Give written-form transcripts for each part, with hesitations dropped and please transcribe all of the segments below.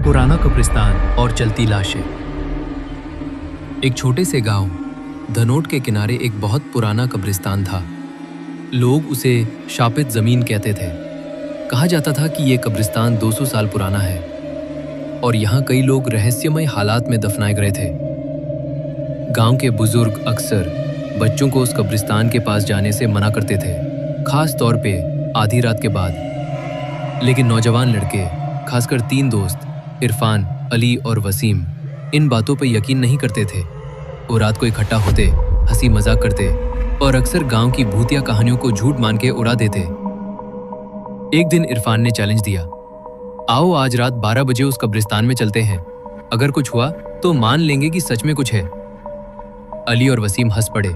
पुराना कब्रिस्तान और चलती लाशें। एक छोटे से गांव धनोट के किनारे एक बहुत पुराना कब्रिस्तान था। लोग उसे शापित जमीन कहते थे। कहा जाता था कि यह कब्रिस्तान 200 साल पुराना है और यहाँ कई लोग रहस्यमय हालात में दफनाए गए थे। गांव के बुजुर्ग अक्सर बच्चों को उस कब्रिस्तान के पास जाने से मना करते थे, खास तौर पे आधी रात के बाद। लेकिन नौजवान लड़के, खासकर 3 दोस्त इरफान, अली और वसीम, इन बातों पर यकीन नहीं करते थे। वो रात को इकट्ठा होते, हंसी मजाक करते और अक्सर गांव की भूतिया कहानियों को झूठ मान के उड़ा देते। एक दिन इरफान ने चैलेंज दिया, आओ आज रात 12 बजे उस कब्रिस्तान में चलते हैं। अगर कुछ हुआ तो मान लेंगे कि सच में कुछ है। अली और वसीम हंस पड़े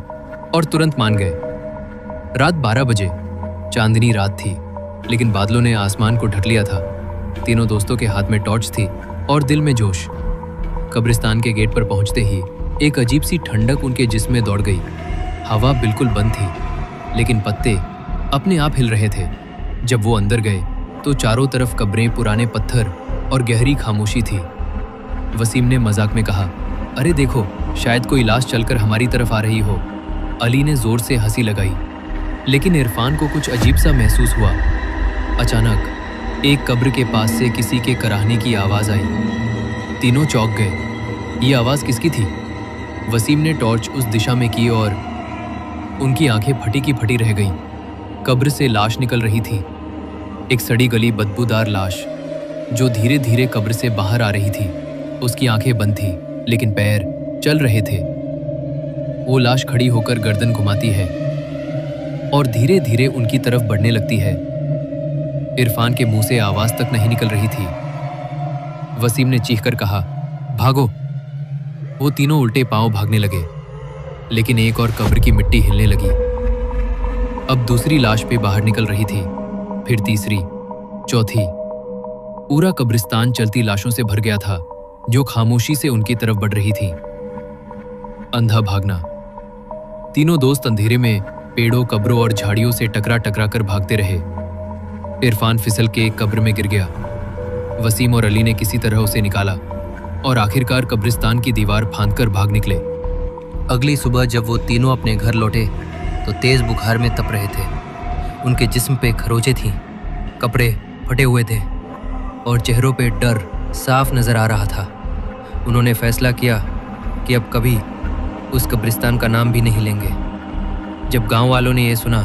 और तुरंत मान गए। रात 12 बजे, चांदनी रात थी, लेकिन बादलों ने आसमान को ढक लिया था। तीनों दोस्तों के हाथ में टॉर्च थी और दिल में जोश। कब्रिस्तान के गेट पर पहुंचते ही एक अजीब सी ठंडक उनके जिस्म में दौड़ गई। हवा बिल्कुल बंद थी, लेकिन पत्ते अपने आप हिल रहे थे। जब वो अंदर गए तो चारों तरफ कब्रें, पुराने पत्थर और गहरी खामोशी थी। वसीम ने मजाक में कहा, अरे देखो, शायद कोई लाश चलकर हमारी तरफ आ रही हो। अली ने जोर से हंसी लगाई, लेकिन इरफान को कुछ अजीब सा महसूस हुआ। अचानक एक कब्र के पास से किसी के कराहने की आवाज आई। तीनों चौंक गए। ये आवाज किसकी थी? वसीम ने टॉर्च उस दिशा में की और उनकी आंखें फटी की फटी रह गईं। कब्र से लाश निकल रही थी, एक सड़ी गली बदबूदार लाश जो धीरे धीरे कब्र से बाहर आ रही थी। उसकी आंखें बंद थी, लेकिन पैर चल रहे थे। वो लाश खड़ी होकर गर्दन घुमाती है और धीरे धीरे उनकी तरफ बढ़ने लगती है। इरफान के मुंह से आवाज तक नहीं निकल रही थी। वसीम ने चीखकर कहा, भागो। वो तीनों उल्टे पांव भागने लगे, लेकिन एक और कब्र की मिट्टी हिलने लगी। अब दूसरी लाश भी बाहर निकल रही थी, फिर तीसरी, चौथी। पूरा कब्रिस्तान चलती लाशों से भर गया था, जो खामोशी से उनकी तरफ बढ़ रही थी। अंधा भागना। तीनों दोस्त अंधेरे में पेड़ों, कब्रों और झाड़ियों से टकरा टकरा कर भागते रहे। इरफान फिसल के एक कब्र में गिर गया। वसीम और अली ने किसी तरह उसे निकाला और आखिरकार कब्रिस्तान की दीवार फांदकर भाग निकले। अगली सुबह जब वो तीनों अपने घर लौटे तो तेज बुखार में तप रहे थे। उनके जिस्म पे खरोंचें थीं, कपड़े फटे हुए थे और चेहरों पे डर साफ नजर आ रहा था। उन्होंने फैसला किया कि अब कभी उस कब्रिस्तान का नाम भी नहीं लेंगे। जब गांव वालों ने यह सुना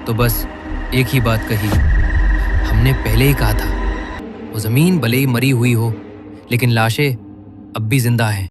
तो बस एक ही बात कही, हमने पहले ही कहा था। वो जमीन भले ही मरी हुई हो, लेकिन लाशें अब भी जिंदा हैं।